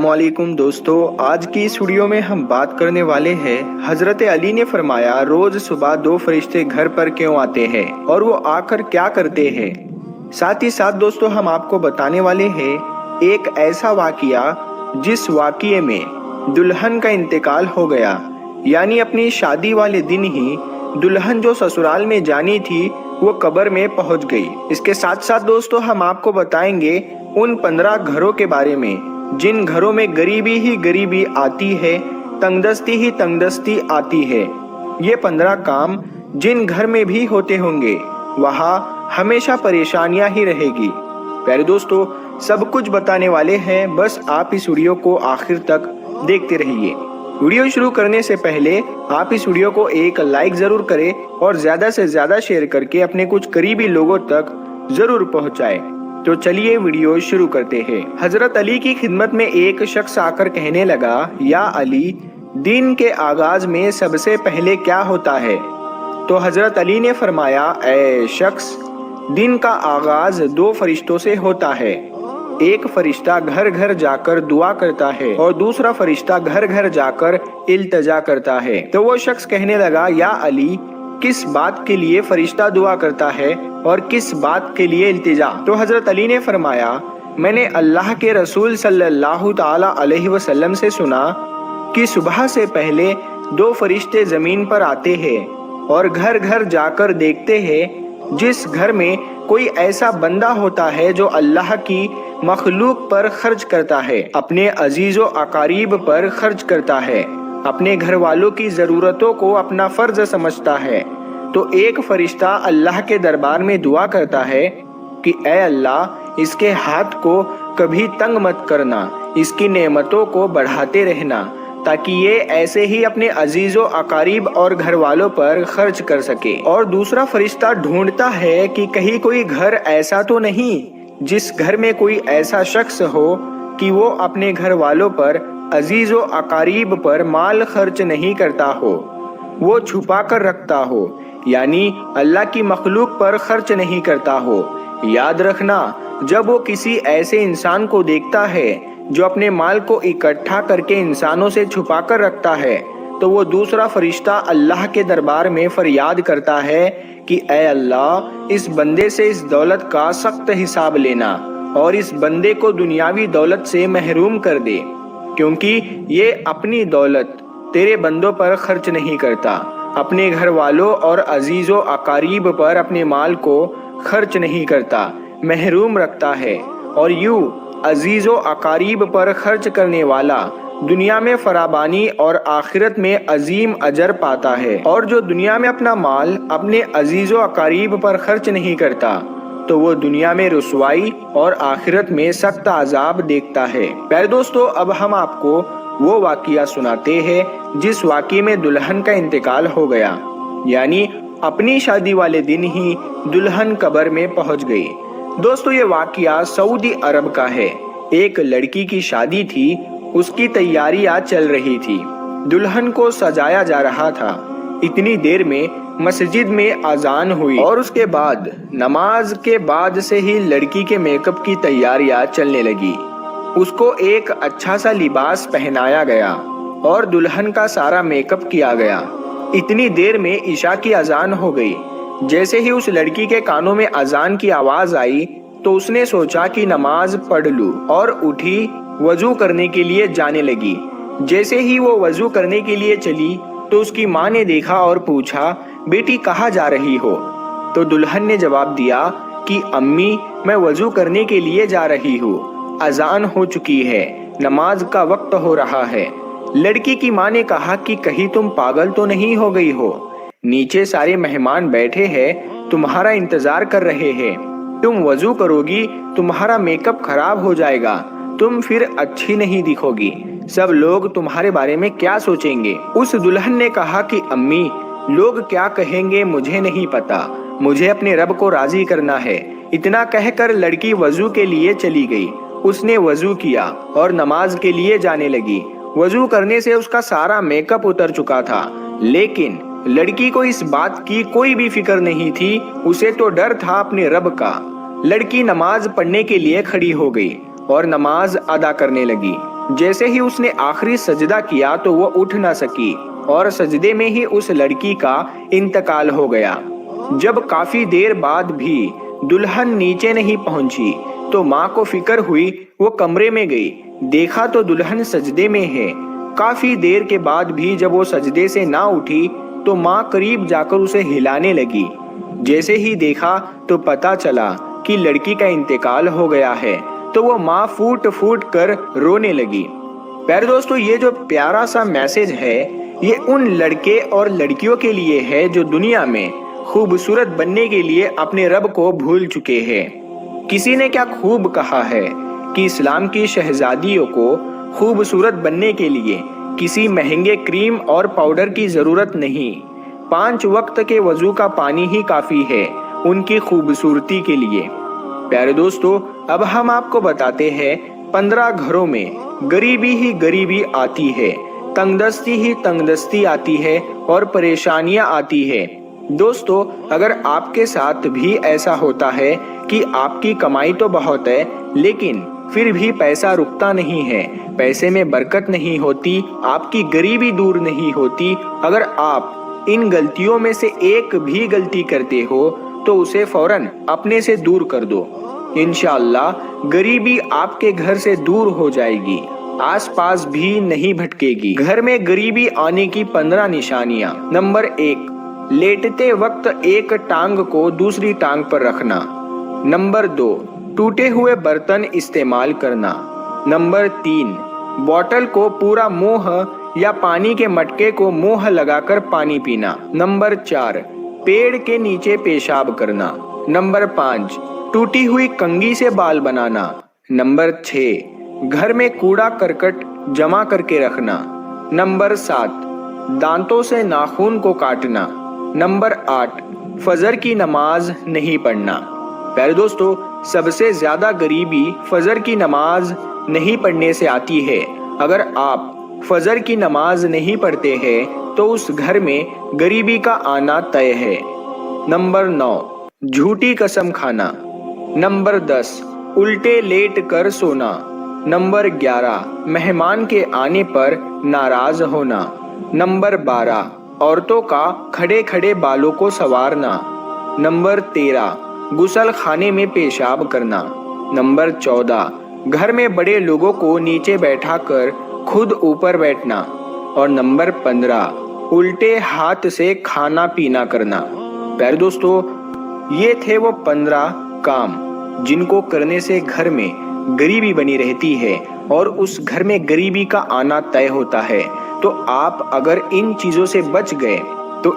अस्सलामुअलैकुम दोस्तों, आज की इस वीडियो में हम बात करने वाले हैं हजरत अली ने फरमाया रोज सुबह दो फरिश्ते घर पर क्यों आते हैं और वो आकर क्या करते हैं। साथ ही साथ दोस्तों हम आपको बताने वाले हैं एक ऐसा वाकिया जिस वाकिये में दुल्हन का इंतकाल हो गया, यानी अपनी शादी वाले दिन ही दुल्हन जो ससुराल में जानी थी वो कब्र में पहुंच गई। इसके साथ साथ दोस्तों हम आपको बताएंगे उन 15 घरों के बारे में जिन घरों में गरीबी ही गरीबी आती है, तंगदस्ती ही तंगदस्ती आती है। ये 15 काम जिन घर में भी होते होंगे वहाँ हमेशा परेशानियां ही रहेगी। प्यारे दोस्तों सब कुछ बताने वाले हैं, बस आप इस वीडियो को आखिर तक देखते रहिए। वीडियो शुरू करने से पहले आप इस वीडियो को एक लाइक जरूर करें और ज्यादा से ज्यादा शेयर करके अपने कुछ करीबी लोगों तक जरूर पहुंचाएं। तो चलिए वीडियो शुरू करते हैं। हजरत अली की खिदमत में एक शख्स आकर कहने लगा, या अली, दिन के आगाज में सबसे पहले क्या होता है? तो हजरत अली ने फरमाया, ऐ शख्स, दिन का आगाज 2 फरिश्तों से होता है। एक फरिश्ता घर घर जाकर दुआ करता है और दूसरा फरिश्ता घर घर जाकर इल्तिजा करता है। तो वो शख्स कहने लगा, या अली, किस बात के लिए फरिश्ता दुआ करता है और किस बात के लिए इल्तिजा? तो हजरत अली ने फरमाया, मैंने अल्लाह के रसूल सल्लल्लाहु ताला अलैहि वसल्लम से सुना कि सुबह से पहले 2 फरिश्ते जमीन पर आते हैं और घर घर जाकर देखते हैं जिस घर में कोई ऐसा बंदा होता है जो अल्लाह की मखलूक पर खर्च करता है, अपने अजीजो अकारीब पर खर्च करता है, अपने घर वालों की जरूरतों को अपना फर्ज समझता है, तो एक फरिश्ता अल्लाह के दरबार में दुआ करता है कि ऐ अल्लाह, इसके हाथ को कभी तंग मत करना, इसकी नेमतों को बढ़ाते रहना ताकि ये ऐसे ही अपने अजीजो अकारीब और घर वालों पर खर्च कर सके। और दूसरा फरिश्ता ढूंढता है कि कहीं कोई घर ऐसा तो नहीं जिस घर में कोई ऐसा शख्स हो कि वो अपने घर वालों पर अजीजो अकारीब पर माल खर्च नहीं करता हो, वो छुपा कर रखता हो, यानी अल्लाह की मखलूक पर खर्च नहीं करता हो। याद रखना, जब वो किसी ऐसे इंसान को देखता है जो अपने माल को इकट्ठा करके इंसानों से छुपा कर रखता है, तो वो दूसरा फरिश्ता अल्लाह के दरबार में फरियाद करता है कि ऐ अल्लाह, इस बंदे से इस दौलत का सख्त हिसाब लेना और इस बंदे को दुनियावी दौलत से महरूम कर दे, क्योंकि ये अपनी दौलत तेरे बंदों पर खर्च नहीं करता, अपने घर वालों और अजीजों अकारीब पर अपने माल को खर्च नहीं करता, महरूम रखता है। और यूं अजीजों अकारीब पर खर्च करने वाला दुनिया में फराबानी और आखिरत में अजीम अजर पाता है, और जो दुनिया में अपना माल अपने अजीजों अकारीब पर खर्च नहीं करता तो वो दुनिया में रुसवाई और आखिरत में सख्त अजाब देखता है। प्यारे दोस्तों अब हम आपको वो वाकिया सुनाते हैं जिस वाक़ये में दुल्हन का इंतकाल हो गया, यानी अपनी शादी वाले दिन ही दुल्हन कब्र में पहुंच गई। दोस्तों ये वाकिया सऊदी अरब का है। एक लड़की की शादी थी, उसकी तैयारियां चल रही थी, दुल्हन को सजाया जा रहा था। इतनी देर में मस्जिद में अजान हुई और उसके बाद नमाज के बाद से ही लड़की के मेकअप की तैयारियां चलने लगी। उसको एक अच्छा सा लिबास पहनाया गया और दुल्हन का सारा मेकअप किया गया। इतनी देर में इशा की अजान हो गई। जैसे ही उस लड़की के कानों में अजान की आवाज आई तो उसने सोचा कि नमाज पढ़ लूं और उठी, वजू करने के लिए जाने लगी। जैसे ही वो वजू करने के लिए चली तो उसकी माँ ने देखा और पूछा, बेटी कहाँ जा रही हो? तो दुल्हन ने जवाब दिया कि अम्मी, मैं वजू करने के लिए जा रही हूँ, अजान हो चुकी है, नमाज का वक्त हो रहा है। लड़की की माँ ने कहा कि कहीं तुम पागल तो नहीं हो गई हो? नीचे सारे मेहमान बैठे हैं, तुम्हारा इंतजार कर रहे हैं, तुम वजू करोगी, तुम्हारा मेकअप खराब हो जाएगा, तुम फिर अच्छी नहीं दिखोगी, सब लोग तुम्हारे बारे में क्या सोचेंगे? उस दुल्हन ने कहा कि अम्मी, लोग क्या कहेंगे मुझे नहीं पता, मुझे अपने रब को राजी करना है। इतना कहकर लड़की वजू के लिए चली गई। उसने वजू किया और नमाज के लिए जाने लगी। वजू करने से उसका सारा मेकअप उतर चुका था, लेकिन लड़की को इस बात की कोई भी फिक्र नहीं थी, उसे तो डर था अपने रब का। लड़की नमाज पढ़ने के लिए खड़ी हो गई और नमाज अदा करने लगी। जैसे ही उसने आखिरी सजदा किया तो वो उठ ना सकी और सजदे में ही उस लड़की का इंतकाल हो गया। जब काफी देर बाद भी दुल्हन नीचे नहीं पहुंची तो माँ को फिक्र हुई। वो कमरे में गई, देखा तो दुल्हन सजदे में है। काफी देर के बाद भी जब वो सजदे से ना उठी तो माँ करीब जाकर उसे हिलाने लगी। जैसे ही देखा तो पता चला कि लड़की का इंतकाल हो गया है, तो वो माँ फूट फूट कर रोने लगी। प्यारे दोस्तों, ये जो प्यारा सा मैसेज है ये उन लड़के और लड़कियों के लिए है जो दुनिया में खूबसूरत बनने के लिए अपने रब को भूल चुके हैं। किसी ने क्या खूब कहा है कि इस्लाम की शहजादियों को खूबसूरत बनने के लिए किसी महंगे क्रीम और पाउडर की जरूरत नहीं, 5 वक्त के वजू का पानी ही काफी है उनकी खूबसूरती के लिए। प्यारे दोस्तों, अब हम आपको बताते हैं 15 घरों में गरीबी ही गरीबी आती है, तंगदस्ती ही तंगदस्ती आती है और परेशानियां आती है। दोस्तों, अगर आपके साथ भी ऐसा होता है कि आपकी कमाई तो बहुत है लेकिन फिर भी पैसा रुकता नहीं है, पैसे में बरकत नहीं होती, आपकी गरीबी दूर नहीं होती, अगर आप इन गलतियों में से एक भी गलती करते हो तो उसे फौरन अपने से दूर कर दो। इंशाअल्लाह गरीबी आपके घर से दूर हो जाएगी, आसपास भी नहीं भटकेगी। घर में गरीबी आने की 15 निशानियां। नंबर 1, लेटते वक्त एक टांग को दूसरी टांग पर रखना। नंबर 2, टूटे हुए बर्तन इस्तेमाल करना। नंबर 3, बोतल को पूरा मुंह या पानी के मटके को मुंह लगाकर पानी पीना। नंबर 4, पेड़ के नीचे पेशाब करना। नंबर 5, टूटी हुई कंघी से बाल बनाना। नंबर 6, घर में कूड़ा करकट जमा करके रखना। नंबर 7, दांतों से नाखून को काटना। नंबर 8, फजर की नमाज नहीं पढ़ना। प्यारे दोस्तों, सबसे ज्यादा गरीबी फजर की नमाज नहीं पढ़ने से आती है। अगर आप फजर की नमाज नहीं पढ़ते हैं तो उस घर में गरीबी का आना तय है। नंबर 9, झूठी कसम खाना। नंबर 10, उल्टे लेट कर सोना। नंबर 11, मेहमान के आने पर नाराज होना। नंबर 12, औरतों का खड़े खड़े बालों को संवारना। नंबर 13, गुसल खाने में पेशाब करना। नंबर 14, घर में बड़े लोगों को नीचे बैठाकर खुद ऊपर बैठना। और नंबर 15, उल्टे हाथ से खाना पीना करना। प्यारे दोस्तों, ये थे वो 15 काम जिनको करने से घर में गरीबी बनी रहती है और उस घर में गरीबी का आना तय होता है। तो आप अगर इन चीजों से बच गए तो